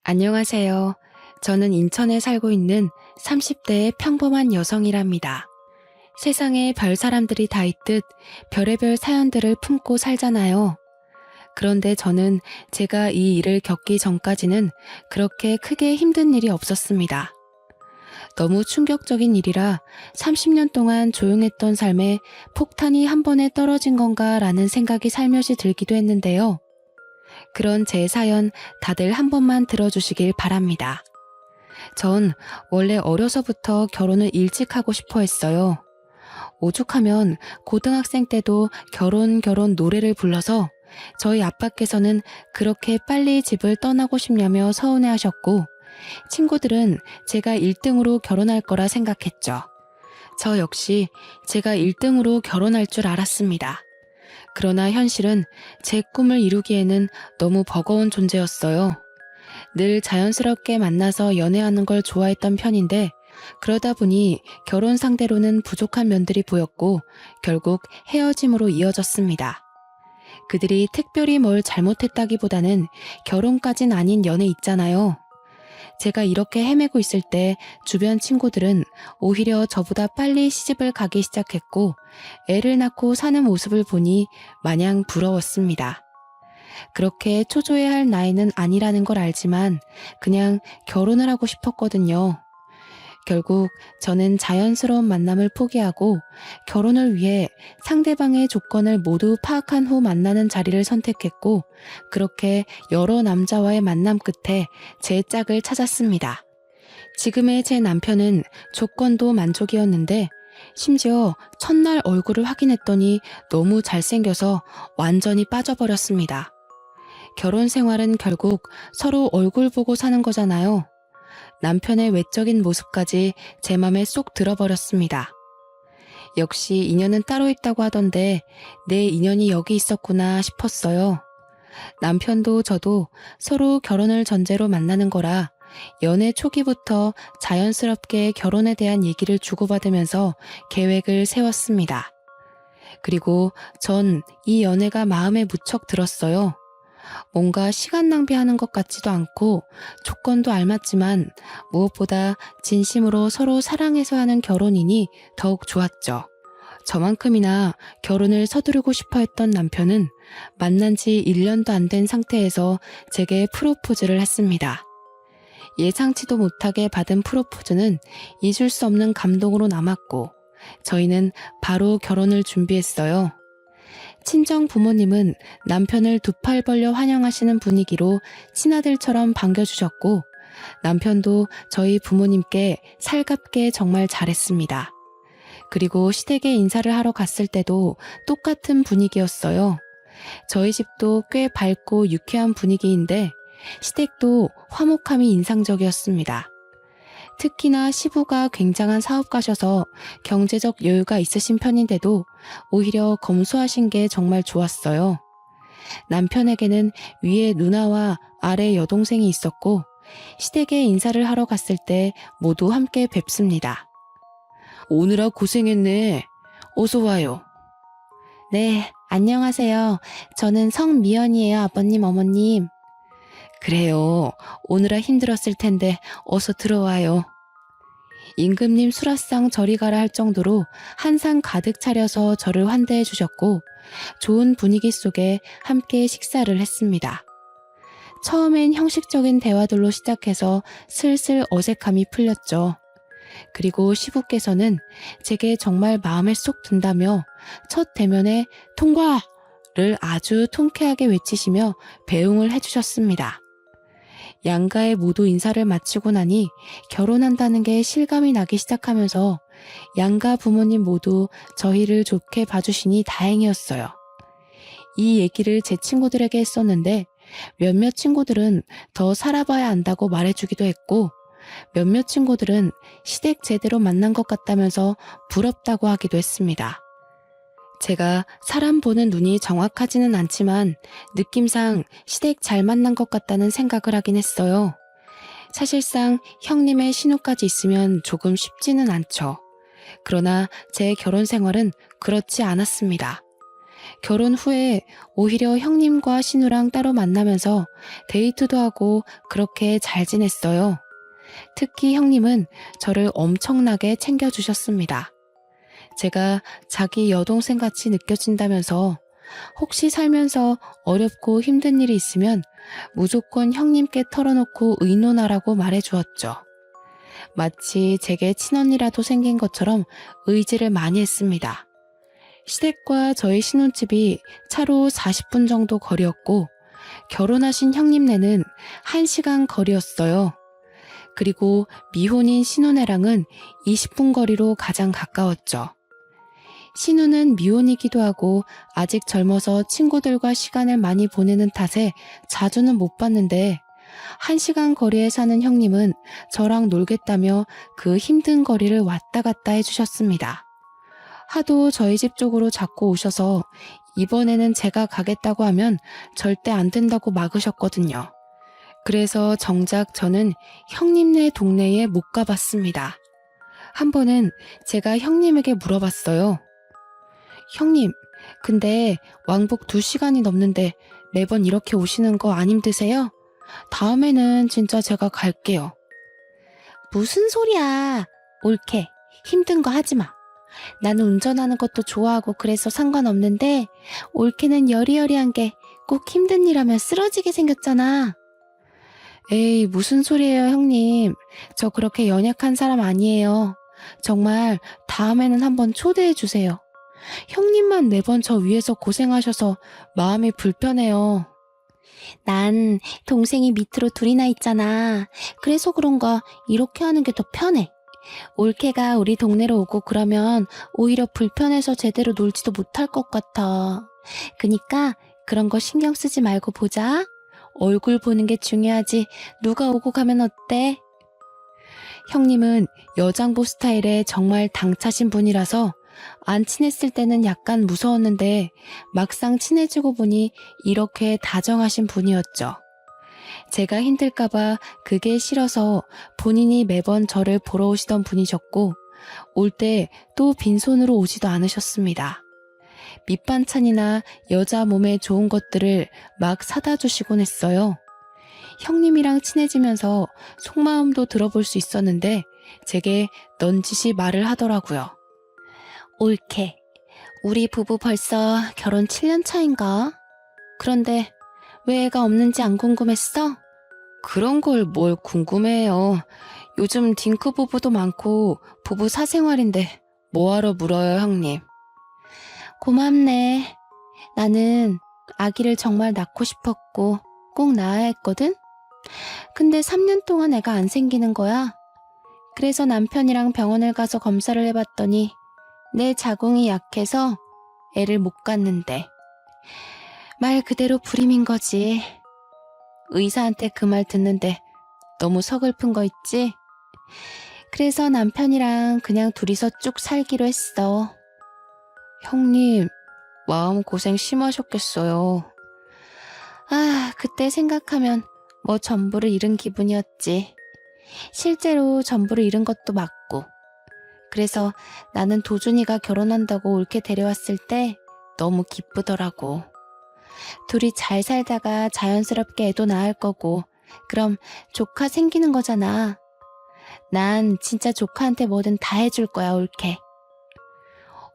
안녕하세요. 저는 인천에 살고 있는 30대의 평범한 여성이랍니다. 세상에 별 사람들이 다 있듯 별의별 사연들을 품고 살잖아요. 그런데 저는 제가 이 일을 겪기 전까지는 그렇게 크게 힘든 일이 없었습니다. 너무 충격적인 일이라 30년 동안 조용했던 삶에 폭탄이 한 번에 떨어진 건가라는 생각이 살며시 들기도 했는데요. 그런 제 사연 다들 한 번만 들어주시길 바랍니다. 전 원래 어려서부터 결혼을 일찍 하고 싶어 했어요. 오죽하면 고등학생 때도 결혼 노래를 불러서 저희 아빠께서는 그렇게 빨리 집을 떠나고 싶냐며 서운해 하셨고, 친구들은 제가 1등으로 결혼할 거라 생각했죠. 저 역시 제가 1등으로 결혼할 줄 알았습니다. 그러나 현실은 제 꿈을 이루기에는 너무 버거운 존재였어요. 늘 자연스럽게 만나서 연애하는 걸 좋아했던 편인데, 그러다 보니 결혼 상대로는 부족한 면들이 보였고 결국 헤어짐으로 이어졌습니다. 그들이 특별히 뭘 잘못했다기보다는 결혼까진 아닌 연애 있잖아요. 제가 이렇게 헤매고 있을 때 주변 친구들은 오히려 저보다 빨리 시집을 가기 시작했고, 애를 낳고 사는 모습을 보니 마냥 부러웠습니다. 그렇게 초조해야 할 나이는 아니라는 걸 알지만 그냥 결혼을 하고 싶었거든요. 결국 저는 자연스러운 만남을 포기하고 결혼을 위해 상대방의 조건을 모두 파악한 후 만나는 자리를 선택했고, 그렇게 여러 남자와의 만남 끝에 제 짝을 찾았습니다. 지금의 제 남편은 조건도 만족이었는데, 심지어 첫날 얼굴을 확인했더니 너무 잘생겨서 완전히 빠져버렸습니다. 결혼 생활은 결국 서로 얼굴 보고 사는 거잖아요. 남편의 외적인 모습까지 제 맘에 쏙 들어버렸습니다. 역시 인연은 따로 있다고 하던데 내 인연이 여기 있었구나 싶었어요. 남편도 저도 서로 결혼을 전제로 만나는 거라 연애 초기부터 자연스럽게 결혼에 대한 얘기를 주고받으면서 계획을 세웠습니다. 그리고 전 이 연애가 마음에 무척 들었어요. 뭔가 시간 낭비하는 것 같지도 않고 조건도 알맞지만 무엇보다 진심으로 서로 사랑해서 하는 결혼이니 더욱 좋았죠. 저만큼이나 결혼을 서두르고 싶어 했던 남편은 만난 지 1년도 안 된 상태에서 제게 프로포즈를 했습니다. 예상치도 못하게 받은 프로포즈는 잊을 수 없는 감동으로 남았고, 저희는 바로 결혼을 준비했어요. 친정 부모님은 남편을 두 팔 벌려 환영하시는 분위기로 친아들처럼 반겨주셨고, 남편도 저희 부모님께 살갑게 정말 잘했습니다. 그리고 시댁에 인사를 하러 갔을 때도 똑같은 분위기였어요. 저희 집도 꽤 밝고 유쾌한 분위기인데 시댁도 화목함이 인상적이었습니다. 특히나 시부가 굉장한 사업가셔서 경제적 여유가 있으신 편인데도 오히려 검소하신 게 정말 좋았어요. 남편에게는 위에 누나와 아래 여동생이 있었고, 시댁에 인사를 하러 갔을 때 모두 함께 뵙습니다. 오느라 고생했네. 어서 와요. 네, 안녕하세요. 저는 성미연이에요, 아버님, 어머님. 그래요. 오느라 힘들었을 텐데 어서 들어와요. 임금님 수라상 저리 가라 할 정도로 한상 가득 차려서 저를 환대해 주셨고, 좋은 분위기 속에 함께 식사를 했습니다. 처음엔 형식적인 대화들로 시작해서 슬슬 어색함이 풀렸죠. 그리고 시부께서는 제게 정말 마음에 쏙 든다며 첫 대면에 통과를 아주 통쾌하게 외치시며 배웅을 해주셨습니다. 양가에 모두 인사를 마치고 나니 결혼한다는 게 실감이 나기 시작하면서 양가 부모님 모두 저희를 좋게 봐주시니 다행이었어요. 이 얘기를 제 친구들에게 했었는데 몇몇 친구들은 더 살아봐야 안다고 말해주기도 했고, 몇몇 친구들은 시댁 제대로 만난 것 같다면서 부럽다고 하기도 했습니다. 제가 사람 보는 눈이 정확하지는 않지만 느낌상 시댁 잘 만난 것 같다는 생각을 하긴 했어요. 사실상 형님의 신우까지 있으면 조금 쉽지는 않죠. 그러나 제 결혼 생활은 그렇지 않았습니다. 결혼 후에 오히려 형님과 신우랑 따로 만나면서 데이트도 하고 그렇게 잘 지냈어요. 특히 형님은 저를 엄청나게 챙겨주셨습니다. 제가 자기 여동생 같이 느껴진다면서 혹시 살면서 어렵고 힘든 일이 있으면 무조건 형님께 털어놓고 의논하라고 말해주었죠. 마치 제게 친언니라도 생긴 것처럼 의지를 많이 했습니다. 시댁과 저희 신혼집이 차로 40분 정도 거리였고 결혼하신 형님네는 1시간 거리였어요. 그리고 미혼인 신혼애랑은 20분 거리로 가장 가까웠죠. 신우는 미혼이기도 하고 아직 젊어서 친구들과 시간을 많이 보내는 탓에 자주는 못 봤는데 1시간 거리에 사는 형님은 저랑 놀겠다며 그 힘든 거리를 왔다 갔다 해주셨습니다. 하도 저희 집 쪽으로 자꾸 오셔서 이번에는 제가 가겠다고 하면 절대 안 된다고 막으셨거든요. 그래서 정작 저는 형님네 동네에 못 가봤습니다. 한 번은 제가 형님에게 물어봤어요. 형님, 근데 왕복 2시간이 넘는데 매번 이렇게 오시는 거 안 힘드세요? 다음에는 진짜 제가 갈게요. 무슨 소리야. 옳게 힘든 거 하지 마. 나는 운전하는 것도 좋아하고 그래서 상관없는데 옳게는 여리여리한 게 꼭 힘든 일 하면 쓰러지게 생겼잖아. 에이, 무슨 소리예요, 형님. 저 그렇게 연약한 사람 아니에요. 정말 다음에는 한번 초대해 주세요. 형님만 매번 저 위해서 고생하셔서 마음이 불편해요. 난 동생이 밑으로 둘이나 있잖아. 그래서 그런가 이렇게 하는 게 더 편해. 올케가 우리 동네로 오고 그러면 오히려 불편해서 제대로 놀지도 못할 것 같아. 그니까 그런 거 신경 쓰지 말고 보자. 얼굴 보는 게 중요하지 누가 오고 가면 어때? 형님은 여장부 스타일에 정말 당차신 분이라서 안 친했을 때는 약간 무서웠는데 막상 친해지고 보니 이렇게 다정하신 분이었죠. 제가 힘들까봐 그게 싫어서 본인이 매번 저를 보러 오시던 분이셨고 올 때 또 빈손으로 오지도 않으셨습니다. 밑반찬이나 여자 몸에 좋은 것들을 막 사다 주시곤 했어요. 형님이랑 친해지면서 속마음도 들어볼 수 있었는데 제게 넌지시 말을 하더라고요. 옳게, 우리 부부 벌써 결혼 7년 차인가? 그런데 왜 애가 없는지 안 궁금했어? 그런 걸 뭘 궁금해요. 요즘 딩크 부부도 많고 부부 사생활인데 뭐하러 물어요, 형님. 고맙네. 나는 아기를 정말 낳고 싶었고 꼭 낳아야 했거든? 근데 3년 동안 애가 안 생기는 거야. 그래서 남편이랑 병원을 가서 검사를 해봤더니 내 자궁이 약해서 애를 못 갖는데. 말 그대로 불임인 거지. 의사한테 그 말 듣는데 너무 서글픈 거 있지? 그래서 남편이랑 그냥 둘이서 쭉 살기로 했어. 형님, 마음고생 심하셨겠어요. 아, 그때 생각하면 뭐 전부를 잃은 기분이었지. 실제로 전부를 잃은 것도 맞고. 그래서 나는 도준이가 결혼한다고 옳게 데려왔을 때 너무 기쁘더라고. 둘이 잘 살다가 자연스럽게 애도 낳을 거고 그럼 조카 생기는 거잖아. 난 진짜 조카한테 뭐든 다 해줄 거야, 옳게.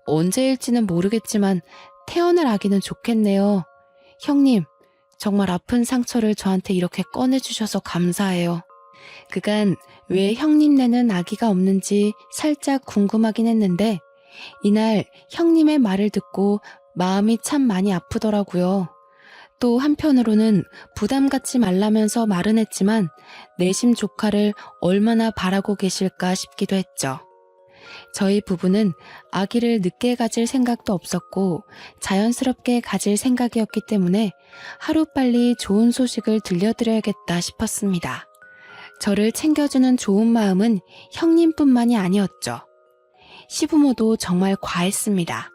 언제일지는 모르겠지만 태어날 아기는 좋겠네요. 형님, 정말 아픈 상처를 저한테 이렇게 꺼내주셔서 감사해요. 그간 왜 형님네는 아기가 없는지 살짝 궁금하긴 했는데 이날 형님의 말을 듣고 마음이 참 많이 아프더라고요. 또 한편으로는 부담 갖지 말라면서 말은 했지만 내심 조카를 얼마나 바라고 계실까 싶기도 했죠. 저희 부부는 아기를 늦게 가질 생각도 없었고 자연스럽게 가질 생각이었기 때문에 하루빨리 좋은 소식을 들려드려야겠다 싶었습니다. 저를 챙겨주는 좋은 마음은 형님뿐만이 아니었죠. 시부모도 정말 과했습니다.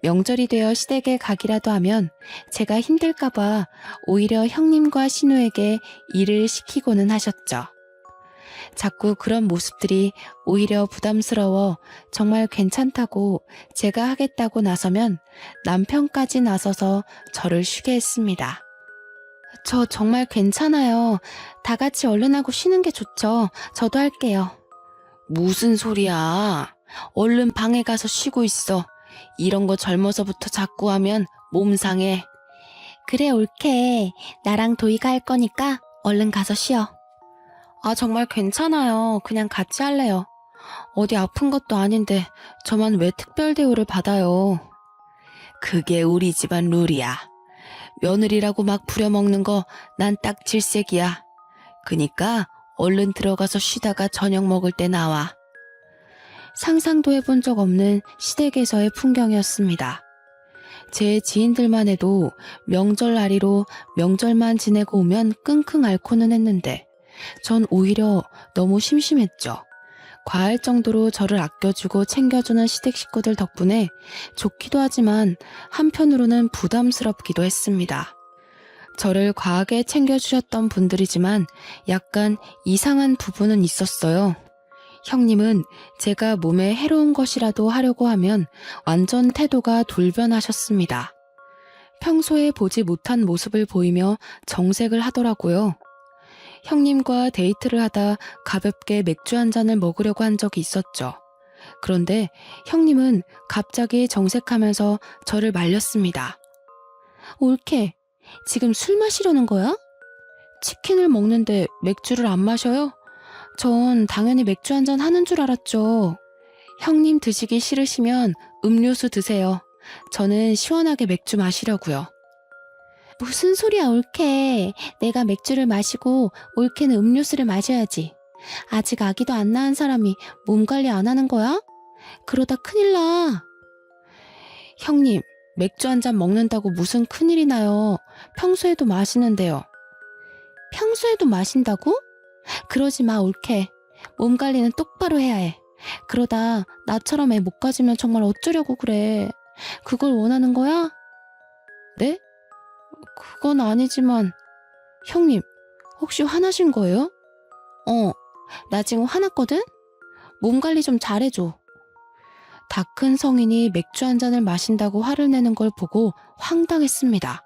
명절이 되어 시댁에 가기라도 하면 제가 힘들까봐 오히려 형님과 신우에게 일을 시키고는 하셨죠. 자꾸 그런 모습들이 오히려 부담스러워 정말 괜찮다고 제가 하겠다고 나서면 남편까지 나서서 저를 쉬게 했습니다. 저 정말 괜찮아요. 다 같이 얼른 하고 쉬는 게 좋죠. 저도 할게요. 무슨 소리야. 얼른 방에 가서 쉬고 있어. 이런 거 젊어서부터 자꾸 하면 몸 상해. 그래, 옳게. 나랑 도희가 할 거니까 얼른 가서 쉬어. 아, 정말 괜찮아요. 그냥 같이 할래요. 어디 아픈 것도 아닌데 저만 왜 특별 대우를 받아요. 그게 우리 집안 룰이야. 며느리라고 막 부려먹는 거 난 딱 질색이야. 그니까 얼른 들어가서 쉬다가 저녁 먹을 때 나와. 상상도 해본 적 없는 시댁에서의 풍경이었습니다. 제 지인들만 해도 명절날이로 명절만 지내고 오면 끙끙 앓고는 했는데 전 오히려 너무 심심했죠. 과할 정도로 저를 아껴주고 챙겨주는 시댁 식구들 덕분에 좋기도 하지만 한편으로는 부담스럽기도 했습니다. 저를 과하게 챙겨주셨던 분들이지만 약간 이상한 부분은 있었어요. 형님은 제가 몸에 해로운 것이라도 하려고 하면 완전 태도가 돌변하셨습니다. 평소에 보지 못한 모습을 보이며 정색을 하더라고요. 형님과 데이트를 하다 가볍게 맥주 한 잔을 먹으려고 한 적이 있었죠. 그런데 형님은 갑자기 정색하면서 저를 말렸습니다. 옳게, 지금 술 마시려는 거야? 치킨을 먹는데 맥주를 안 마셔요? 전 당연히 맥주 한 잔 하는 줄 알았죠. 형님 드시기 싫으시면 음료수 드세요. 저는 시원하게 맥주 마시려고요. 무슨 소리야, 옳게. 내가 맥주를 마시고 옳게는 음료수를 마셔야지. 아직 아기도 안 낳은 사람이 몸 관리 안 하는 거야? 그러다 큰일 나. 형님, 맥주 한 잔 먹는다고 무슨 큰일이 나요. 평소에도 마시는데요. 평소에도 마신다고? 그러지 마, 옳게. 몸 관리는 똑바로 해야 해. 그러다 나처럼 애 못 가지면 정말 어쩌려고 그래. 그걸 원하는 거야? 네? 그건 아니지만. 형님, 혹시 화나신 거예요? 나 지금 화났거든? 몸 관리 좀 잘해줘. 다 큰 성인이 맥주 한 잔을 마신다고 화를 내는 걸 보고 황당했습니다.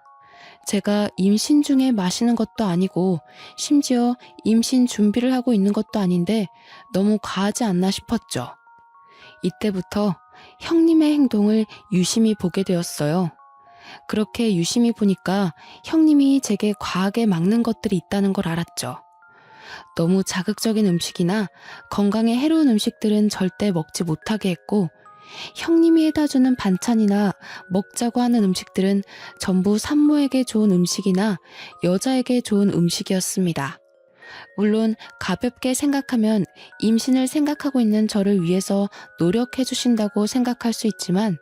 제가 임신 중에 마시는 것도 아니고 심지어 임신 준비를 하고 있는 것도 아닌데 너무 과하지 않나 싶었죠. 이때부터 형님의 행동을 유심히 보게 되었어요. 그렇게 유심히 보니까 형님이 제게 과하게 막는 것들이 있다는 걸 알았죠. 너무 자극적인 음식이나 건강에 해로운 음식들은 절대 먹지 못하게 했고 형님이 해다 주는 반찬이나 먹자고 하는 음식들은 전부 산모에게 좋은 음식이나 여자에게 좋은 음식이었습니다. 물론 가볍게 생각하면 임신을 생각하고 있는 저를 위해서 노력해 주신다고 생각할 수 있지만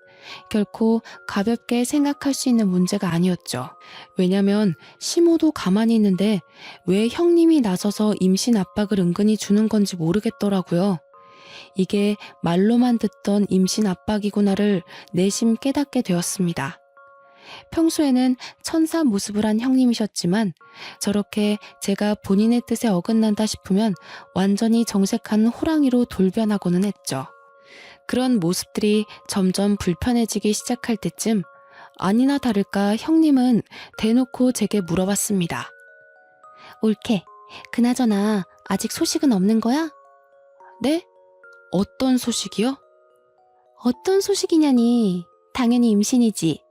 결코 가볍게 생각할 수 있는 문제가 아니었죠. 왜냐면 시모도 가만히 있는데 왜 형님이 나서서 임신 압박을 은근히 주는 건지 모르겠더라고요. 이게 말로만 듣던 임신 압박이구나를 내심 깨닫게 되었습니다. 평소에는 천사 모습을 한 형님이셨지만 저렇게 제가 본인의 뜻에 어긋난다 싶으면 완전히 정색한 호랑이로 돌변하고는 했죠. 그런 모습들이 점점 불편해지기 시작할 때쯤 아니나 다를까 형님은 대놓고 제게 물어봤습니다. 옳게, 그나저나 아직 소식은 없는 거야? 네? 어떤 소식이요? 어떤 소식이냐니. 당연히 임신이지.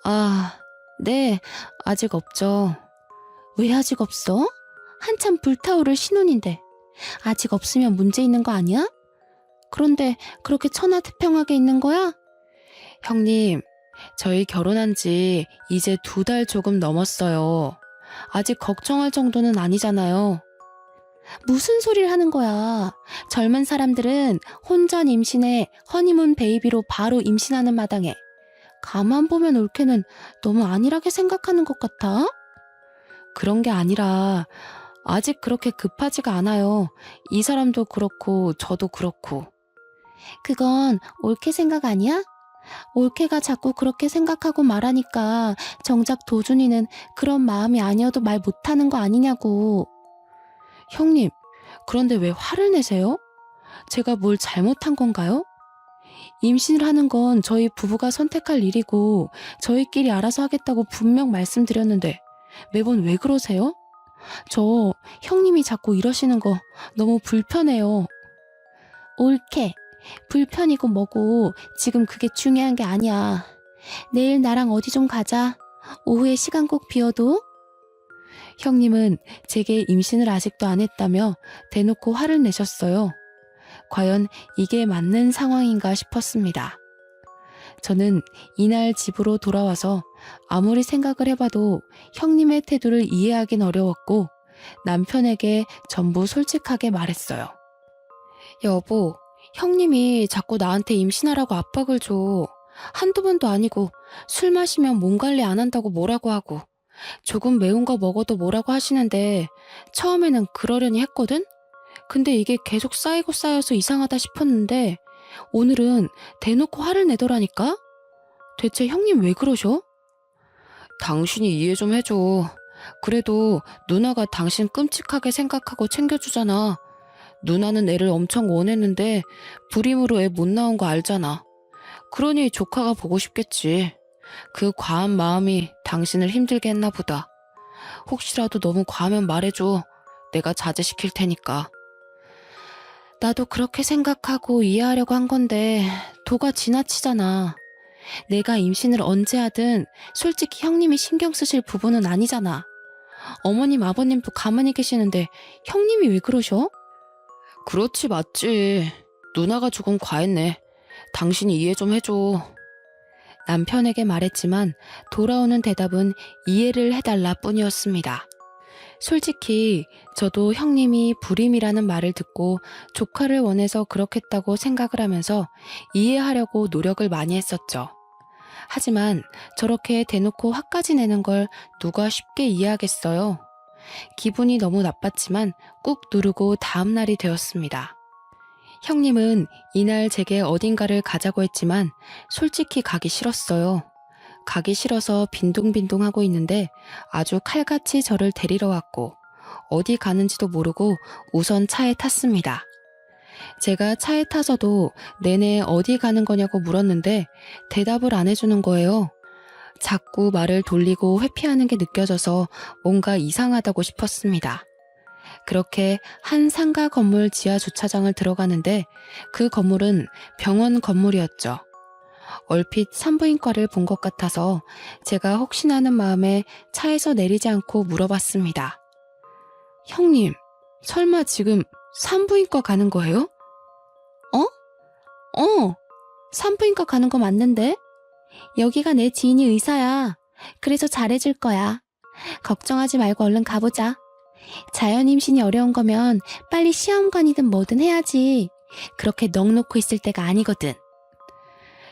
아, 네, 아직 없죠. 왜 아직 없어? 한참 불타오를 신혼인데. 아직 없으면 문제 있는 거 아니야? 그런데 그렇게 천하태평하게 있는 거야? 형님, 저희 결혼한 지 이제 2달 조금 넘었어요. 아직 걱정할 정도는 아니잖아요. 무슨 소리를 하는 거야. 젊은 사람들은 혼전 임신에 허니문 베이비로 바로 임신하는 마당에 가만 보면 옳게는 너무 안일하게 생각하는 것 같아. 그런 게 아니라 아직 그렇게 급하지가 않아요. 이 사람도 그렇고 저도 그렇고. 그건 옳게 생각 아니야? 옳게가 자꾸 그렇게 생각하고 말하니까 정작 도준이는 그런 마음이 아니어도 말 못하는 거 아니냐고. 형님, 그런데 왜 화를 내세요? 제가 뭘 잘못한 건가요? 임신을 하는 건 저희 부부가 선택할 일이고 저희끼리 알아서 하겠다고 분명 말씀드렸는데 매번 왜 그러세요? 저 형님이 자꾸 이러시는 거 너무 불편해요. 옳게. 불편이고 뭐고 지금 그게 중요한 게 아니야. 내일 나랑 어디 좀 가자. 오후에 시간 꼭 비워도. 형님은 제게 임신을 아직도 안 했다며 대놓고 화를 내셨어요. 과연 이게 맞는 상황인가 싶었습니다. 저는 이날 집으로 돌아와서 아무리 생각을 해봐도 형님의 태도를 이해하긴 어려웠고 남편에게 전부 솔직하게 말했어요. 여보, 형님이 자꾸 나한테 임신하라고 압박을 줘. 한두 번도 아니고 술 마시면 몸 관리 안 한다고 뭐라고 하고 조금 매운 거 먹어도 뭐라고 하시는데 처음에는 그러려니 했거든? 근데 이게 계속 쌓이고 쌓여서 이상하다 싶었는데 오늘은 대놓고 화를 내더라니까? 대체 형님 왜 그러셔? 당신이 이해 좀 해줘. 그래도 누나가 당신 끔찍하게 생각하고 챙겨주잖아. 누나는 애를 엄청 원했는데 불임으로 애 못 나온 거 알잖아. 그러니 조카가 보고 싶겠지. 그 과한 마음이 당신을 힘들게 했나 보다. 혹시라도 너무 과하면 말해줘. 내가 자제시킬 테니까. 나도 그렇게 생각하고 이해하려고 한 건데 도가 지나치잖아. 내가 임신을 언제 하든 솔직히 형님이 신경 쓰실 부분은 아니잖아. 어머님 아버님도 가만히 계시는데 형님이 왜 그러셔? 그렇지 맞지. 누나가 조금 과했네. 당신이 이해 좀 해줘. 남편에게 말했지만 돌아오는 대답은 이해를 해달라 뿐이었습니다. 솔직히 저도 형님이 불임이라는 말을 듣고 조카를 원해서 그렇겠다고 생각을 하면서 이해하려고 노력을 많이 했었죠. 하지만 저렇게 대놓고 화까지 내는 걸 누가 쉽게 이해하겠어요. 기분이 너무 나빴지만 꾹 누르고 다음 날이 되었습니다. 형님은 이날 제게 어딘가를 가자고 했지만 솔직히 가기 싫었어요. 가기 싫어서 빈둥빈둥 하고 있는데 아주 칼같이 저를 데리러 왔고 어디 가는지도 모르고 우선 차에 탔습니다. 제가 차에 타서도 내내 어디 가는 거냐고 물었는데 대답을 안 해주는 거예요. 자꾸 말을 돌리고 회피하는 게 느껴져서 뭔가 이상하다고 싶었습니다. 그렇게 한 상가 건물 지하 주차장을 들어가는데 그 건물은 병원 건물이었죠. 얼핏 산부인과를 본 것 같아서 제가 혹시나 하는 마음에 차에서 내리지 않고 물어봤습니다. 형님, 설마 지금 산부인과 가는 거예요? 산부인과 가는 거 맞는데? 여기가 내 지인이 의사야. 그래서 잘해줄 거야. 걱정하지 말고 얼른 가보자. 자연 임신이 어려운 거면 빨리 시험관이든 뭐든 해야지. 그렇게 넋 놓고 있을 때가 아니거든.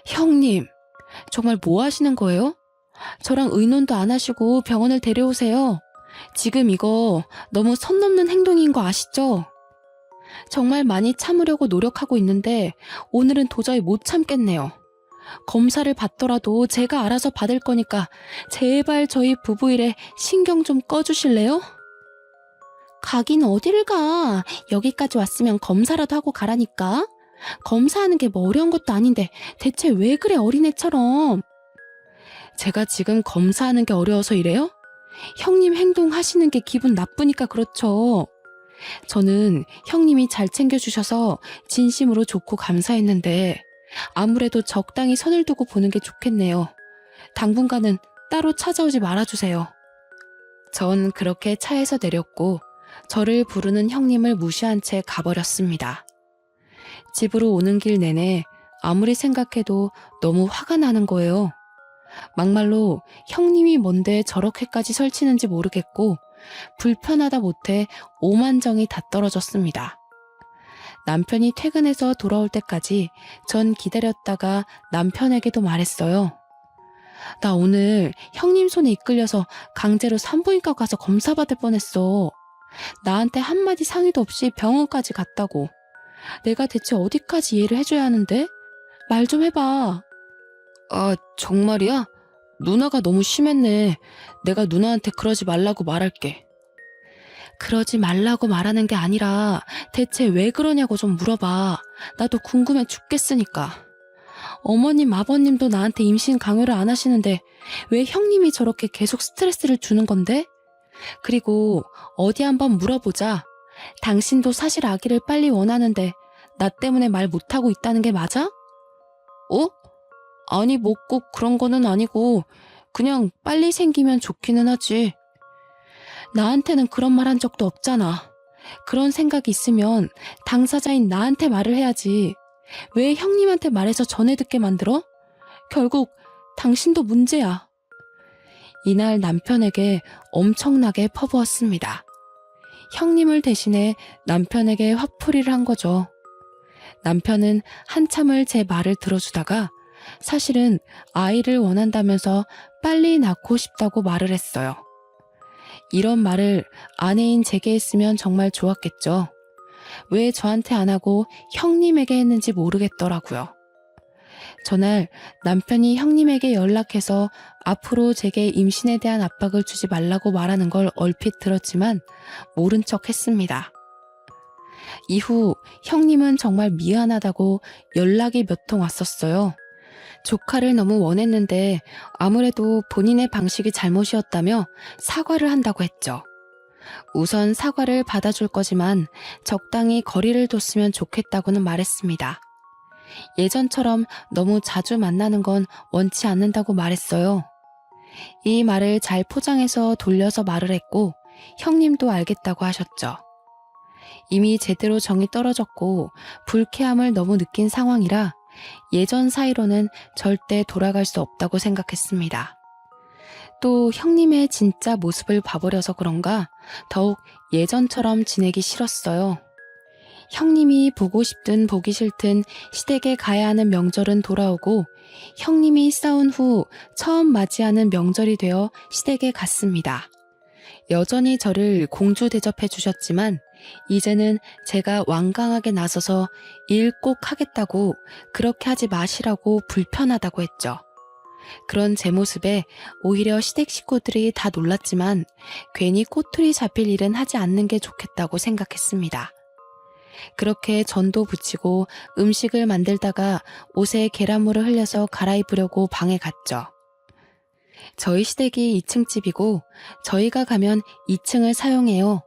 형님, 정말 뭐 하시는 거예요? 저랑 의논도 안 하시고 병원을 데려오세요. 지금 이거 너무 선 넘는 행동인 거 아시죠? 정말 많이 참으려고 노력하고 있는데 오늘은 도저히 못 참겠네요. 검사를 받더라도 제가 알아서 받을 거니까 제발 저희 부부 일에 신경 좀 꺼주실래요? 가긴 어디를 가. 여기까지 왔으면 검사라도 하고 가라니까. 검사하는 게 뭐 어려운 것도 아닌데 대체 왜 그래 어린애처럼. 제가 지금 검사하는 게 어려워서 이래요? 형님 행동하시는 게 기분 나쁘니까 그렇죠. 저는 형님이 잘 챙겨주셔서 진심으로 좋고 감사했는데 아무래도 적당히 선을 두고 보는 게 좋겠네요. 당분간은 따로 찾아오지 말아주세요. 전 그렇게 차에서 내렸고 저를 부르는 형님을 무시한 채 가버렸습니다. 집으로 오는 길 내내 아무리 생각해도 너무 화가 나는 거예요. 막말로 형님이 뭔데 저렇게까지 설치는지 모르겠고 불편하다 못해 오만정이 다 떨어졌습니다. 남편이 퇴근해서 돌아올 때까지 전 기다렸다가 남편에게도 말했어요. 나 오늘 형님 손에 이끌려서 강제로 산부인과 가서 검사받을 뻔했어. 나한테 한마디 상의도 없이 병원까지 갔다고. 내가 대체 어디까지 이해를 해줘야 하는데? 말 좀 해봐. 아, 정말이야? 누나가 너무 심했네. 내가 누나한테 그러지 말라고 말할게. 그러지 말라고 말하는 게 아니라 대체 왜 그러냐고 좀 물어봐. 나도 궁금해 죽겠으니까. 어머님, 아버님도 나한테 임신 강요를 안 하시는데 왜 형님이 저렇게 계속 스트레스를 주는 건데? 그리고 어디 한번 물어보자. 당신도 사실 아기를 빨리 원하는데 나 때문에 말 못하고 있다는 게 맞아? 어? 아니 뭐 꼭 그런 거는 아니고 그냥 빨리 생기면 좋기는 하지. 나한테는 그런 말 한 적도 없잖아. 그런 생각이 있으면 당사자인 나한테 말을 해야지. 왜 형님한테 말해서 전해 듣게 만들어? 결국 당신도 문제야. 이날 남편에게 엄청나게 퍼부었습니다. 형님을 대신해 남편에게 화풀이를 한 거죠. 남편은 한참을 제 말을 들어주다가 사실은 아이를 원한다면서 빨리 낳고 싶다고 말을 했어요. 이런 말을 아내인 제게 했으면 정말 좋았겠죠. 왜 저한테 안 하고 형님에게 했는지 모르겠더라고요. 전날 남편이 형님에게 연락해서 앞으로 제게 임신에 대한 압박을 주지 말라고 말하는 걸 얼핏 들었지만 모른 척 했습니다. 이후 형님은 정말 미안하다고 연락이 몇 통 왔었어요. 조카를 너무 원했는데 아무래도 본인의 방식이 잘못이었다며 사과를 한다고 했죠. 우선 사과를 받아줄 거지만 적당히 거리를 뒀으면 좋겠다고는 말했습니다. 예전처럼 너무 자주 만나는 건 원치 않는다고 말했어요. 이 말을 잘 포장해서 돌려서 말을 했고 형님도 알겠다고 하셨죠. 이미 제대로 정이 떨어졌고 불쾌함을 너무 느낀 상황이라 예전 사이로는 절대 돌아갈 수 없다고 생각했습니다. 또 형님의 진짜 모습을 봐버려서 그런가 더욱 예전처럼 지내기 싫었어요. 형님이 보고 싶든 보기 싫든 시댁에 가야 하는 명절은 돌아오고 형님이 싸운 후 처음 맞이하는 명절이 되어 시댁에 갔습니다. 여전히 저를 공주 대접해 주셨지만 이제는 제가 완강하게 나서서 일 꼭 하겠다고 그렇게 하지 마시라고 불편하다고 했죠. 그런 제 모습에 오히려 시댁 식구들이 다 놀랐지만 괜히 꼬투리 잡힐 일은 하지 않는 게 좋겠다고 생각했습니다. 그렇게 전도 붙이고 음식을 만들다가 옷에 계란물을 흘려서 갈아입으려고 방에 갔죠. 저희 시댁이 2층 집이고 저희가 가면 2층을 사용해요.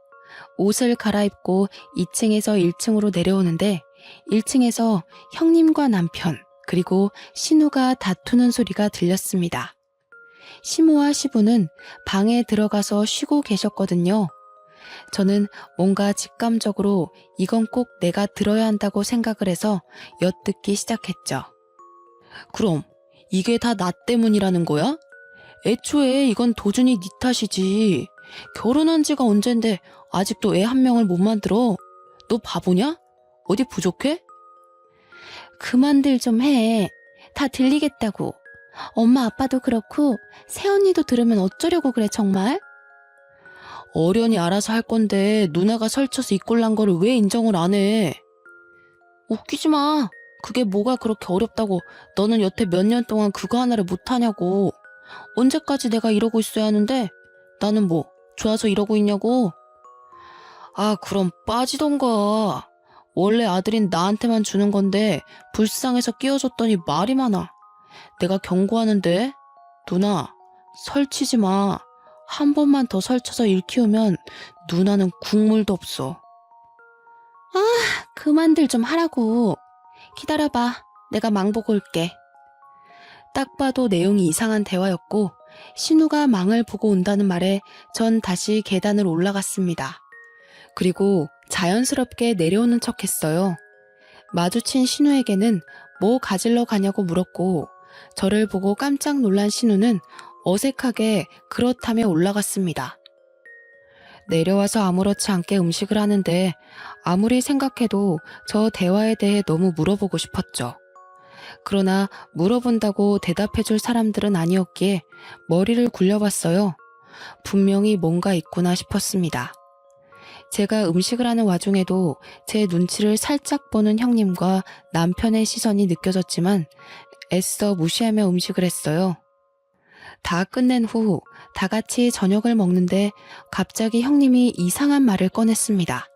옷을 갈아입고 2층에서 1층으로 내려오는데 1층에서 형님과 남편 그리고 신우가 다투는 소리가 들렸습니다. 시모와 시부는 방에 들어가서 쉬고 계셨거든요. 저는 뭔가 직감적으로 이건 꼭 내가 들어야 한다고 생각을 해서 엿듣기 시작했죠. 그럼 이게 다 나 때문이라는 거야? 애초에 이건 도준이 네 탓이지. 결혼한 지가 언젠데 아직도 애 한 명을 못 만들어. 너 바보냐? 어디 부족해? 그만들 좀 해. 다 들리겠다고. 엄마 아빠도 그렇고 새언니도 들으면 어쩌려고 그래 정말? 어련히 알아서 할 건데 누나가 설쳐서 이 꼴 난 거를 왜 인정을 안 해? 웃기지 마. 그게 뭐가 그렇게 어렵다고 너는 여태 몇 년 동안 그거 하나를 못하냐고. 언제까지 내가 이러고 있어야 하는데 나는 뭐 좋아서 이러고 있냐고. 아 그럼 빠지던가. 원래 아들인 나한테만 주는 건데 불쌍해서 끼워줬더니 말이 많아. 내가 경고하는데 누나 설치지 마. 한 번만 더 설쳐서 일 키우면 누나는 국물도 없어. 아 그만들 좀 하라고. 기다려봐. 내가 망 보고 올게. 딱 봐도 내용이 이상한 대화였고 신우가 망을 보고 온다는 말에 전 다시 계단을 올라갔습니다. 그리고 자연스럽게 내려오는 척 했어요. 마주친 신우에게는 뭐 가지러 가냐고 물었고 저를 보고 깜짝 놀란 신우는 어색하게 그렇다며 올라갔습니다. 내려와서 아무렇지 않게 음식을 하는데 아무리 생각해도 저 대화에 대해 너무 물어보고 싶었죠. 그러나 물어본다고 대답해줄 사람들은 아니었기에 머리를 굴려봤어요. 분명히 뭔가 있구나 싶었습니다. 제가 음식을 하는 와중에도 제 눈치를 살짝 보는 형님과 남편의 시선이 느껴졌지만 애써 무시하며 음식을 했어요. 다 끝낸 후 다 같이 저녁을 먹는데 갑자기 형님이 이상한 말을 꺼냈습니다.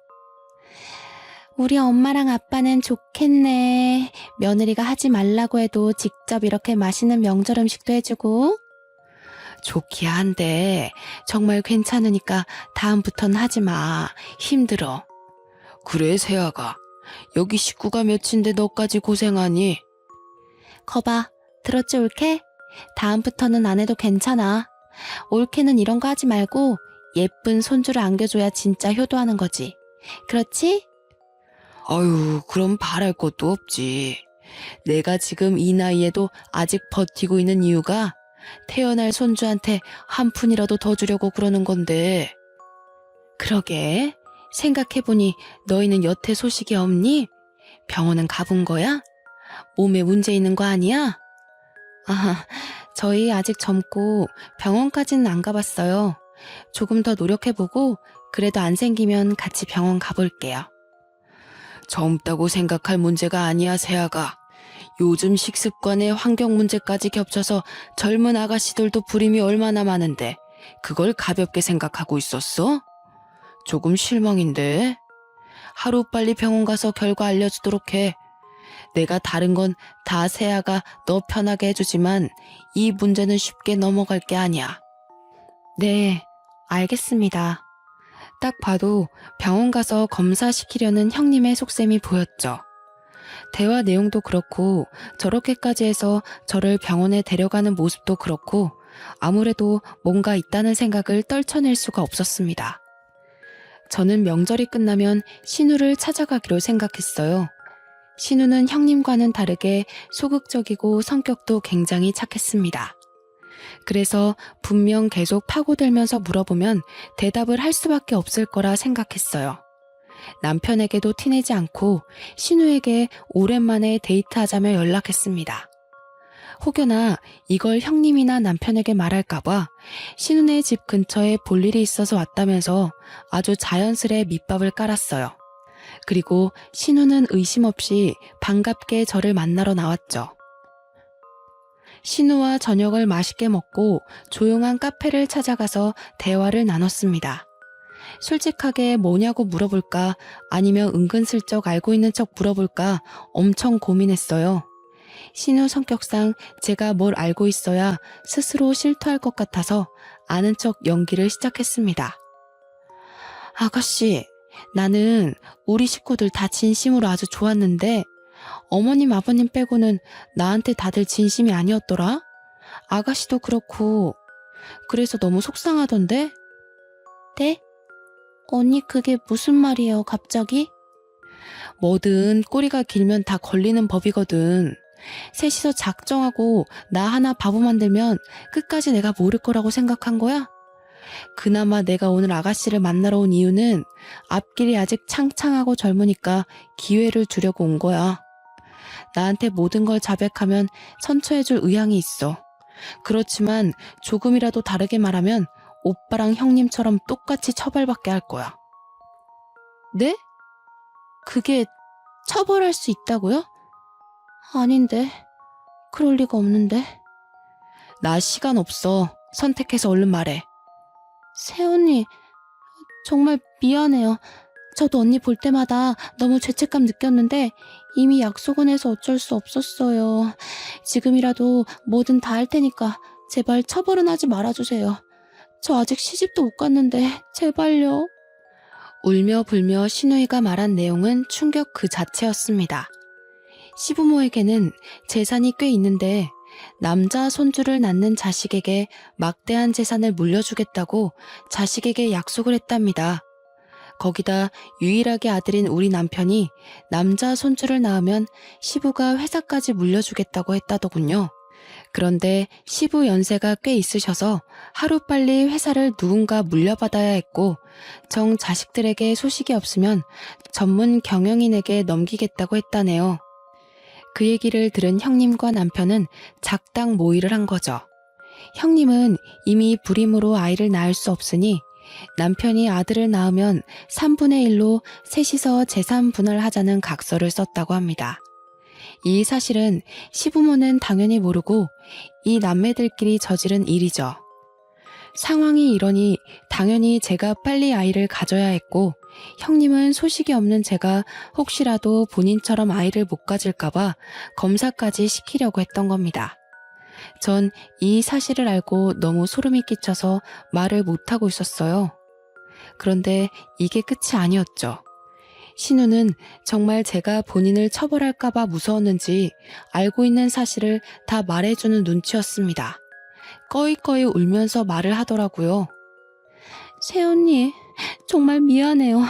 우리 엄마랑 아빠는 좋겠네. 며느리가 하지 말라고 해도 직접 이렇게 맛있는 명절 음식도 해주고. 좋기야 한데 정말 괜찮으니까 다음부턴 하지 마. 힘들어. 그래 세아가. 여기 식구가 몇인데 너까지 고생하니? 거봐. 들었지 올케? 다음부터는 안 해도 괜찮아. 올케는 이런 거 하지 말고 예쁜 손주를 안겨줘야 진짜 효도하는 거지. 그렇지? 아유, 그럼 바랄 것도 없지. 내가 지금 이 나이에도 아직 버티고 있는 이유가 태어날 손주한테 한 푼이라도 더 주려고 그러는 건데. 그러게, 생각해보니 너희는 여태 소식이 없니? 병원은 가본 거야? 몸에 문제 있는 거 아니야? 아, 저희 아직 젊고 병원까지는 안 가봤어요. 조금 더 노력해보고 그래도 안 생기면 같이 병원 가볼게요. 젊다고 생각할 문제가 아니야, 세아가. 요즘 식습관에 환경 문제까지 겹쳐서 젊은 아가씨들도 불임이 얼마나 많은데 그걸 가볍게 생각하고 있었어? 조금 실망인데. 하루빨리 병원 가서 결과 알려주도록 해. 내가 다른 건 다 세아가 너 편하게 해주지만 이 문제는 쉽게 넘어갈 게 아니야. 네, 알겠습니다. 딱 봐도 병원 가서 검사시키려는 형님의 속셈이 보였죠. 대화 내용도 그렇고 저렇게까지 해서 저를 병원에 데려가는 모습도 그렇고 아무래도 뭔가 있다는 생각을 떨쳐낼 수가 없었습니다. 저는 명절이 끝나면 신우를 찾아가기로 생각했어요. 신우는 형님과는 다르게 소극적이고 성격도 굉장히 착했습니다. 그래서 분명 계속 파고들면서 물어보면 대답을 할 수밖에 없을 거라 생각했어요. 남편에게도 티내지 않고 신우에게 오랜만에 데이트하자며 연락했습니다. 혹여나 이걸 형님이나 남편에게 말할까봐 신우네 집 근처에 볼 일이 있어서 왔다면서 아주 자연스레 밑밥을 깔았어요. 그리고 신우는 의심 없이 반갑게 저를 만나러 나왔죠. 신우와 저녁을 맛있게 먹고 조용한 카페를 찾아가서 대화를 나눴습니다. 솔직하게 뭐냐고 물어볼까 아니면 은근슬쩍 알고 있는 척 물어볼까 엄청 고민했어요. 신우 성격상 제가 뭘 알고 있어야 스스로 실토할 것 같아서 아는 척 연기를 시작했습니다. 아가씨, 나는 우리 식구들 다 진심으로 아주 좋았는데 어머님 아버님 빼고는 나한테 다들 진심이 아니었더라? 아가씨도 그렇고 그래서 너무 속상하던데? 네? 언니 그게 무슨 말이에요 갑자기? 뭐든 꼬리가 길면 다 걸리는 법이거든. 셋이서 작정하고 나 하나 바보 만들면 끝까지 내가 모를 거라고 생각한 거야? 그나마 내가 오늘 아가씨를 만나러 온 이유는 앞길이 아직 창창하고 젊으니까 기회를 주려고 온 거야. 나한테 모든 걸 자백하면 선처해줄 의향이 있어. 그렇지만 조금이라도 다르게 말하면 오빠랑 형님처럼 똑같이 처벌받게 할 거야. 네? 그게 처벌할 수 있다고요? 아닌데. 그럴 리가 없는데. 나 시간 없어. 선택해서 얼른 말해. 새언니, 정말 미안해요. 저도 언니 볼 때마다 너무 죄책감 느꼈는데 이미 약속은 해서 어쩔 수 없었어요. 지금이라도 뭐든 다 할 테니까 제발 처벌은 하지 말아주세요. 저 아직 시집도 못 갔는데 제발요. 울며 불며 신우이가 말한 내용은 충격 그 자체였습니다. 시부모에게는 재산이 꽤 있는데 남자 손주를 낳는 자식에게 막대한 재산을 물려주겠다고 자식에게 약속을 했답니다. 거기다 유일하게 아들인 우리 남편이 남자 손주를 낳으면 시부가 회사까지 물려주겠다고 했다더군요. 그런데 시부 연세가 꽤 있으셔서 하루빨리 회사를 누군가 물려받아야 했고 정 자식들에게 소식이 없으면 전문 경영인에게 넘기겠다고 했다네요. 그 얘기를 들은 형님과 남편은 작당 모의를 한 거죠. 형님은 이미 불임으로 아이를 낳을 수 없으니 남편이 아들을 낳으면 3분의 1로 셋이서 재산 분할하자는 각서를 썼다고 합니다. 이 사실은 시부모는 당연히 모르고 이 남매들끼리 저지른 일이죠. 상황이 이러니 당연히 제가 빨리 아이를 가져야 했고, 형님은 소식이 없는 제가 혹시라도 본인처럼 아이를 못 가질까봐 검사까지 시키려고 했던 겁니다. 전 이 사실을 알고 너무 소름이 끼쳐서 말을 못하고 있었어요. 그런데 이게 끝이 아니었죠. 신우는 정말 제가 본인을 처벌할까봐 무서웠는지 알고 있는 사실을 다 말해주는 눈치였습니다. 꺼이꺼이 울면서 말을 하더라고요. 새언니, 정말 미안해요.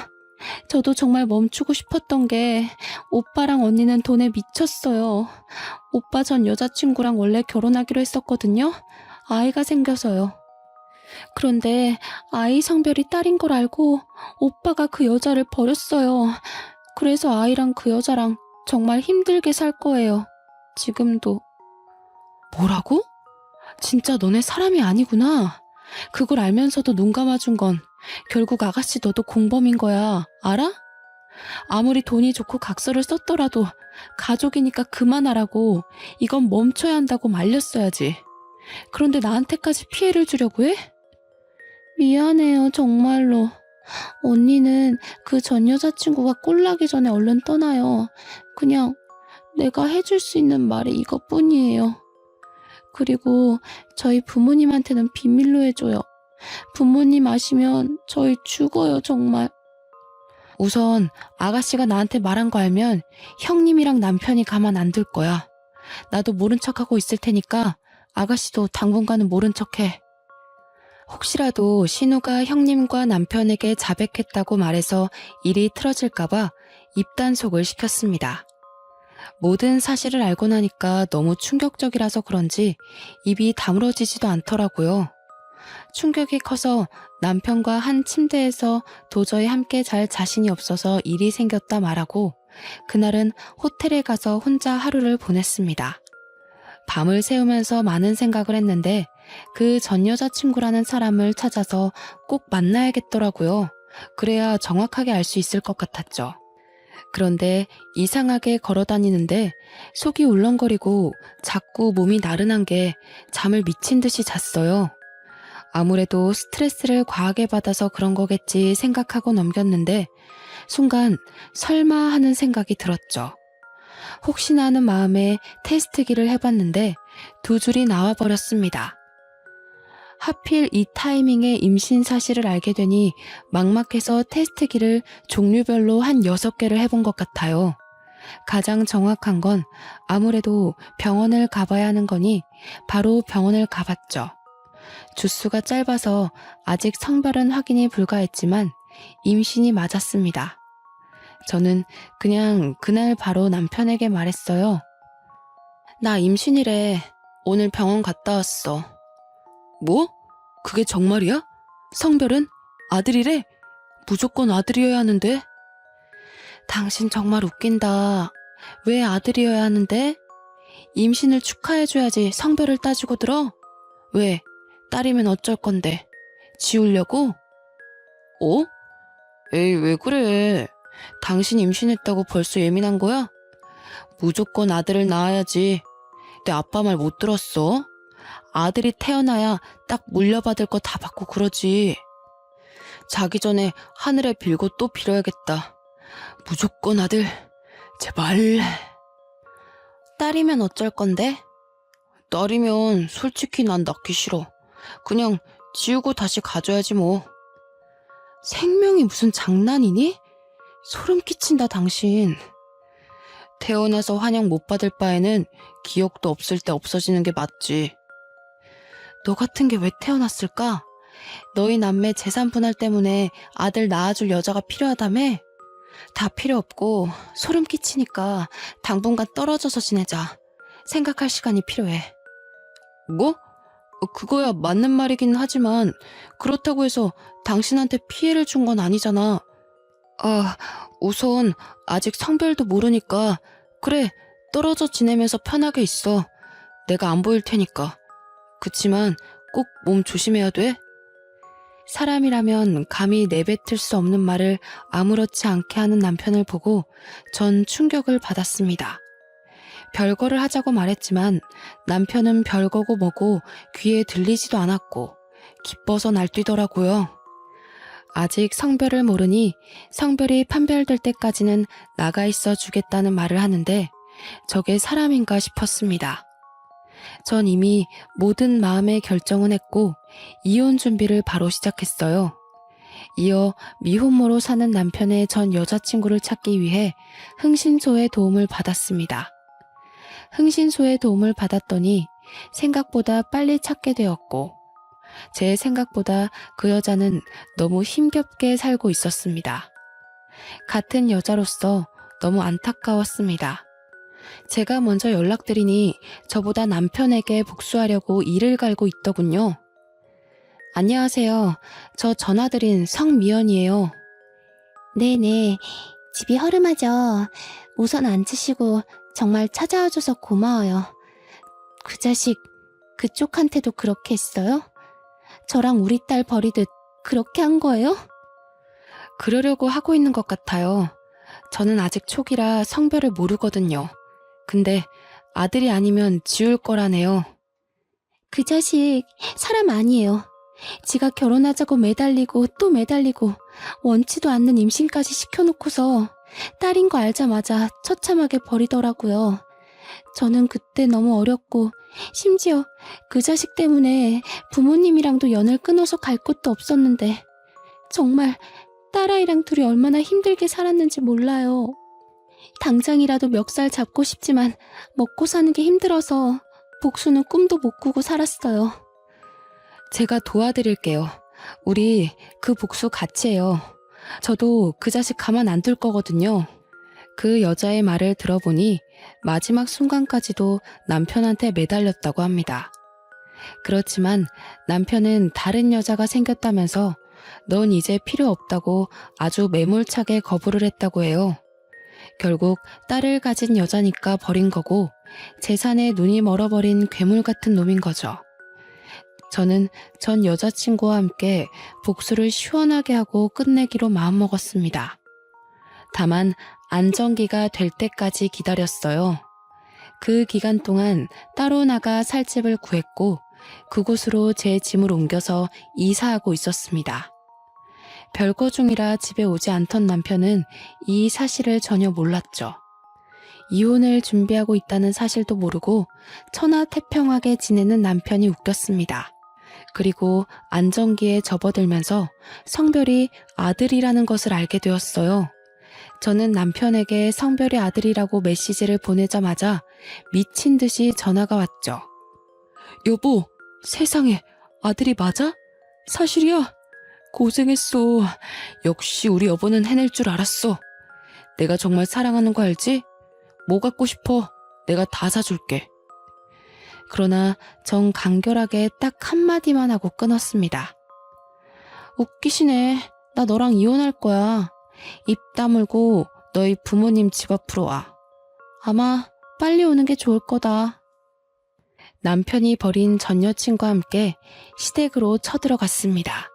저도 정말 멈추고 싶었던 게 오빠랑 언니는 돈에 미쳤어요. 오빠 전 여자친구랑 원래 결혼하기로 했었거든요. 아이가 생겨서요. 그런데 아이 성별이 딸인 걸 알고 오빠가 그 여자를 버렸어요. 그래서 아이랑 그 여자랑 정말 힘들게 살 거예요. 지금도. 뭐라고? 진짜 너네 사람이 아니구나. 그걸 알면서도 눈 감아준 건 결국 아가씨 너도 공범인 거야. 알아? 아무리 돈이 좋고 각서를 썼더라도 가족이니까 그만하라고, 이건 멈춰야 한다고 말렸어야지. 그런데 나한테까지 피해를 주려고 해? 미안해요, 정말로. 언니는 그 전 여자친구가 꼴나기 전에 얼른 떠나요. 그냥 내가 해줄 수 있는 말이 이것뿐이에요. 그리고 저희 부모님한테는 비밀로 해줘요. 부모님 아시면 저희 죽어요, 정말. 우선 아가씨가 나한테 말한 거 알면 형님이랑 남편이 가만 안 둘 거야. 나도 모른 척하고 있을 테니까 아가씨도 당분간은 모른 척해. 혹시라도 신우가 형님과 남편에게 자백했다고 말해서 일이 틀어질까봐 입단속을 시켰습니다. 모든 사실을 알고 나니까 너무 충격적이라서 그런지 입이 다물어지지도 않더라고요. 충격이 커서 남편과 한 침대에서 도저히 함께 잘 자신이 없어서 일이 생겼다 말하고 그날은 호텔에 가서 혼자 하루를 보냈습니다. 밤을 새우면서 많은 생각을 했는데 그 전 여자친구라는 사람을 찾아서 꼭 만나야겠더라고요. 그래야 정확하게 알 수 있을 것 같았죠. 그런데 이상하게 걸어다니는데 속이 울렁거리고 자꾸 몸이 나른한 게 잠을 미친 듯이 잤어요. 아무래도 스트레스를 과하게 받아서 그런 거겠지 생각하고 넘겼는데 순간 설마 하는 생각이 들었죠. 혹시나 하는 마음에 테스트기를 해봤는데 2줄이 나와버렸습니다. 하필 이 타이밍에 임신 사실을 알게 되니 막막해서 테스트기를 종류별로 한 6개를 해본 것 같아요. 가장 정확한 건 아무래도 병원을 가봐야 하는 거니 바로 병원을 가봤죠. 주수가 짧아서 아직 성별은 확인이 불가했지만 임신이 맞았습니다. 저는 그냥 그날 바로 남편에게 말했어요. 나 임신이래. 오늘 병원 갔다 왔어. 뭐? 그게 정말이야? 성별은? 아들이래? 무조건 아들이어야 하는데? 당신 정말 웃긴다. 왜 아들이어야 하는데? 임신을 축하해줘야지 성별을 따지고 들어? 왜? 딸이면 어쩔 건데? 지우려고? 어? 에이, 왜 그래? 당신 임신했다고 벌써 예민한 거야? 무조건 아들을 낳아야지. 내 아빠 말 못 들었어? 아들이 태어나야 딱 물려받을 거 다 받고 그러지. 자기 전에 하늘에 빌고 또 빌어야겠다. 무조건 아들, 제발. 딸이면 어쩔 건데? 딸이면 솔직히 난 낳기 싫어. 그냥 지우고 다시 가져야지 뭐. 생명이 무슨 장난이니? 소름 끼친다 당신. 태어나서 환영 못 받을 바에는 기억도 없을 때 없어지는 게 맞지. 너 같은 게 왜 태어났을까? 너희 남매 재산 분할 때문에 아들 낳아줄 여자가 필요하다며? 다 필요 없고 소름 끼치니까 당분간 떨어져서 지내자. 생각할 시간이 필요해. 뭐? 그거야 맞는 말이긴 하지만 그렇다고 해서 당신한테 피해를 준 건 아니잖아. 아, 우선 아직 성별도 모르니까 그래, 떨어져 지내면서 편하게 있어. 내가 안 보일 테니까. 그치만 꼭 몸 조심해야 돼. 사람이라면 감히 내뱉을 수 없는 말을 아무렇지 않게 하는 남편을 보고 전 충격을 받았습니다. 별거를 하자고 말했지만 남편은 별거고 뭐고 귀에 들리지도 않았고 기뻐서 날뛰더라고요. 아직 성별을 모르니 성별이 판별될 때까지는 나가 있어 주겠다는 말을 하는데 저게 사람인가 싶었습니다. 전 이미 모든 마음의 결정은 했고 이혼 준비를 바로 시작했어요. 이어 미혼모로 사는 남편의 전 여자친구를 찾기 위해 흥신소의 도움을 받았습니다. 흥신소의 도움을 받았더니 생각보다 빨리 찾게 되었고 제 생각보다 그 여자는 너무 힘겹게 살고 있었습니다. 같은 여자로서 너무 안타까웠습니다. 제가 먼저 연락드리니 저보다 남편에게 복수하려고 이를 갈고 있더군요. 안녕하세요. 저 전화드린 성미연이에요. 네네. 집이 허름하죠. 우선 앉으시고 정말 찾아와줘서 고마워요. 그 자식 그쪽한테도 그렇게 했어요? 저랑 우리 딸 버리듯 그렇게 한 거예요? 그러려고 하고 있는 것 같아요. 저는 아직 초기라 성별을 모르거든요. 근데 아들이 아니면 지울 거라네요. 그 자식 사람 아니에요. 지가 결혼하자고 매달리고 또 매달리고 원치도 않는 임신까지 시켜놓고서 딸인 거 알자마자 처참하게 버리더라고요. 저는 그때 너무 어렸고 심지어 그 자식 때문에 부모님이랑도 연을 끊어서 갈 곳도 없었는데 정말 딸아이랑 둘이 얼마나 힘들게 살았는지 몰라요. 당장이라도 멱살 잡고 싶지만 먹고 사는 게 힘들어서 복수는 꿈도 못 꾸고 살았어요. 제가 도와드릴게요. 우리 그 복수 같이 해요. 저도 그 자식 가만 안 둘 거거든요. 그 여자의 말을 들어보니 마지막 순간까지도 남편한테 매달렸다고 합니다. 그렇지만 남편은 다른 여자가 생겼다면서 넌 이제 필요 없다고 아주 매몰차게 거부를 했다고 해요. 결국 딸을 가진 여자니까 버린 거고 재산에 눈이 멀어버린 괴물 같은 놈인 거죠. 저는 전 여자친구와 함께 복수를 시원하게 하고 끝내기로 마음먹었습니다. 다만 안정기가 될 때까지 기다렸어요. 그 기간 동안 따로 나가 살 집을 구했고 그곳으로 제 짐을 옮겨서 이사하고 있었습니다. 별거 중이라 집에 오지 않던 남편은 이 사실을 전혀 몰랐죠. 이혼을 준비하고 있다는 사실도 모르고 천하태평하게 지내는 남편이 웃겼습니다. 그리고 안정기에 접어들면서 성별이 아들이라는 것을 알게 되었어요. 저는 남편에게 성별이 아들이라고 메시지를 보내자마자 미친 듯이 전화가 왔죠. 여보, 세상에 아들이 맞아? 사실이야? 고생했어. 역시 우리 여보는 해낼 줄 알았어. 내가 정말 사랑하는 거 알지? 뭐 갖고 싶어? 내가 다 사줄게. 그러나 전 간결하게 딱 한마디만 하고 끊었습니다. 웃기시네. 나 너랑 이혼할 거야. 입 다물고 너희 부모님 집 앞으로 와. 아마 빨리 오는 게 좋을 거다. 남편이 버린 전 여친과 함께 시댁으로 쳐들어갔습니다.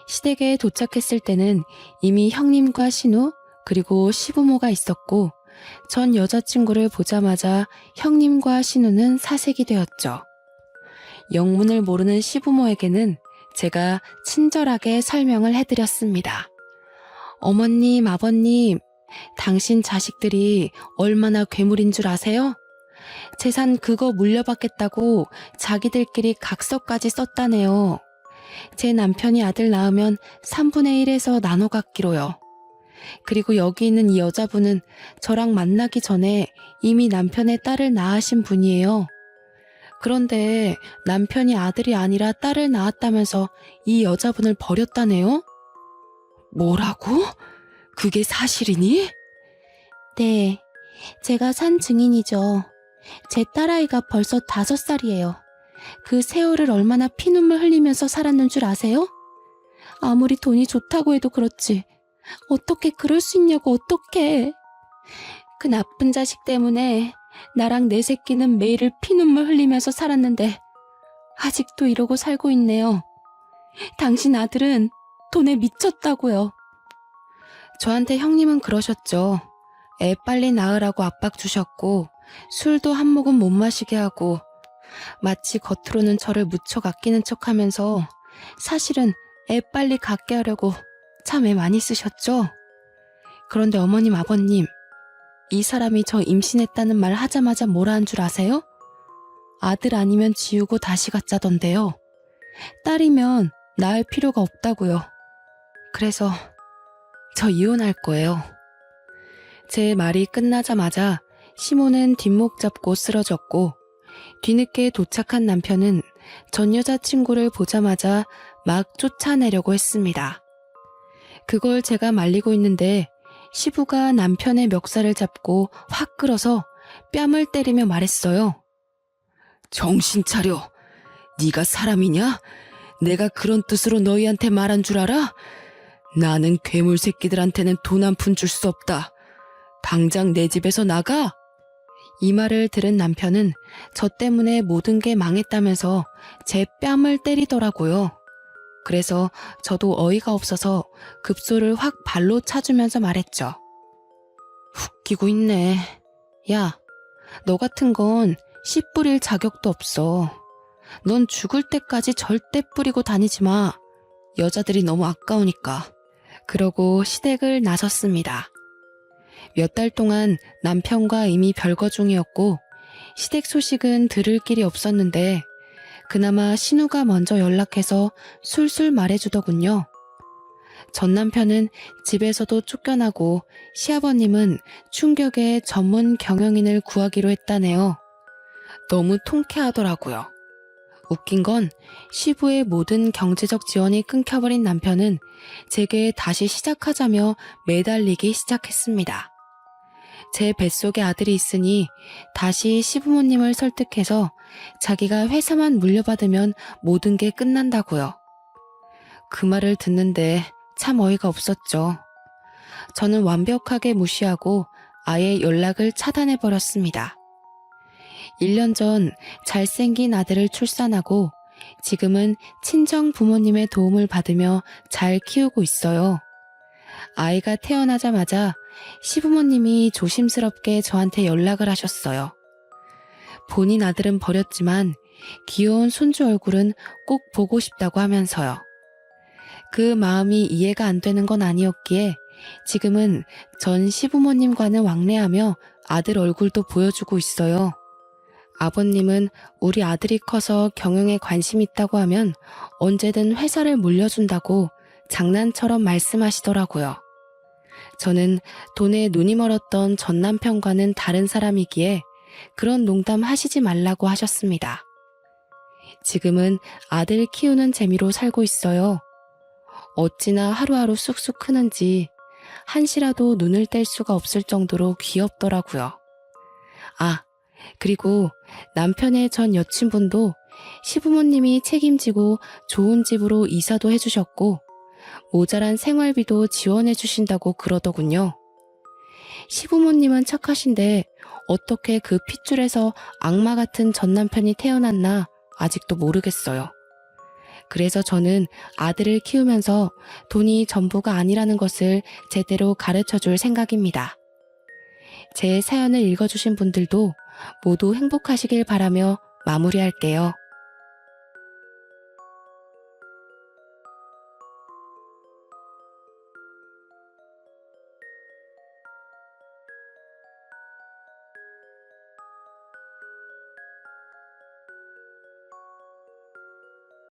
시댁에 도착했을 때는 이미 형님과 신우 그리고 시부모가 있었고 전 여자친구를 보자마자 형님과 신우는 사색이 되었죠. 영문을 모르는 시부모에게는 제가 친절하게 설명을 해드렸습니다. 어머님, 아버님, 당신 자식들이 얼마나 괴물인 줄 아세요? 재산 그거 물려받겠다고 자기들끼리 각서까지 썼다네요. 제 남편이 아들 낳으면 3분의 1에서 나눠 갖기로요. 그리고 여기 있는 이 여자분은 저랑 만나기 전에 이미 남편의 딸을 낳으신 분이에요. 그런데 남편이 아들이 아니라 딸을 낳았다면서 이 여자분을 버렸다네요? 뭐라고? 그게 사실이니? 네, 제가 산 증인이죠. 제 딸아이가 벌써 5살이에요. 그 세월을 얼마나 피눈물 흘리면서 살았는 줄 아세요? 아무리 돈이 좋다고 해도 그렇지. 어떻게 그럴 수 있냐고 어떡해. 그 나쁜 자식 때문에 나랑 내 새끼는 매일 피눈물 흘리면서 살았는데 아직도 이러고 살고 있네요. 당신 아들은 돈에 미쳤다고요. 저한테 형님은 그러셨죠. 애 빨리 낳으라고 압박 주셨고 술도 한 모금 못 마시게 하고 마치 겉으로는 저를 무척 아끼는 척하면서 사실은 애 빨리 갖게 하려고 참 애 많이 쓰셨죠? 그런데 어머님, 아버님, 이 사람이 저 임신했다는 말 하자마자 뭐라 한 줄 아세요? 아들 아니면 지우고 다시 갖자던데요. 딸이면 낳을 필요가 없다고요. 그래서 저 이혼할 거예요. 제 말이 끝나자마자 시모는 뒷목 잡고 쓰러졌고 뒤늦게 도착한 남편은 전 여자친구를 보자마자 막 쫓아내려고 했습니다. 그걸 제가 말리고 있는데 시부가 남편의 멱살을 잡고 확 끌어서 뺨을 때리며 말했어요. 정신 차려. 네가 사람이냐? 내가 그런 뜻으로 너희한테 말한 줄 알아? 나는 괴물 새끼들한테는 돈 한 푼 줄 수 없다. 당장 내 집에서 나가! 이 말을 들은 남편은 저 때문에 모든 게 망했다면서 제 뺨을 때리더라고요. 그래서 저도 어이가 없어서 급소를 확 발로 차주면서 말했죠. 웃기고 있네. 야, 너 같은 건 씨 뿌릴 자격도 없어. 넌 죽을 때까지 절대 뿌리고 다니지 마. 여자들이 너무 아까우니까. 그러고 시댁을 나섰습니다. 몇 달 동안 남편과 이미 별거 중이었고 시댁 소식은 들을 길이 없었는데 그나마 신우가 먼저 연락해서 술술 말해주더군요. 전 남편은 집에서도 쫓겨나고 시아버님은 충격에 전문 경영인을 구하기로 했다네요. 너무 통쾌하더라고요. 웃긴 건 시부의 모든 경제적 지원이 끊겨버린 남편은 제게 다시 시작하자며 매달리기 시작했습니다. 제 뱃속에 아들이 있으니 다시 시부모님을 설득해서 자기가 회사만 물려받으면 모든 게 끝난다고요. 그 말을 듣는데 참 어이가 없었죠. 저는 완벽하게 무시하고 아예 연락을 차단해버렸습니다. 1년 전 잘생긴 아들을 출산하고 지금은 친정 부모님의 도움을 받으며 잘 키우고 있어요. 아이가 태어나자마자 시부모님이 조심스럽게 저한테 연락을 하셨어요. 본인 아들은 버렸지만 귀여운 손주 얼굴은 꼭 보고 싶다고 하면서요. 그 마음이 이해가 안 되는 건 아니었기에 지금은 전 시부모님과는 왕래하며 아들 얼굴도 보여주고 있어요. 아버님은 우리 아들이 커서 경영에 관심 있다고 하면 언제든 회사를 물려준다고 장난처럼 말씀하시더라고요. 저는 돈에 눈이 멀었던 전 남편과는 다른 사람이기에 그런 농담 하시지 말라고 하셨습니다. 지금은 아들 키우는 재미로 살고 있어요. 어찌나 하루하루 쑥쑥 크는지 한시라도 눈을 뗄 수가 없을 정도로 귀엽더라고요. 아, 그리고 남편의 전 여친분도 시부모님이 책임지고 좋은 집으로 이사도 해주셨고 모자란 생활비도 지원해 주신다고 그러더군요. 시부모님은 착하신데 어떻게 그 핏줄에서 악마 같은 전 남편이 태어났나 아직도 모르겠어요. 그래서 저는 아들을 키우면서 돈이 전부가 아니라는 것을 제대로 가르쳐 줄 생각입니다. 제 사연을 읽어주신 분들도 모두 행복하시길 바라며 마무리할게요.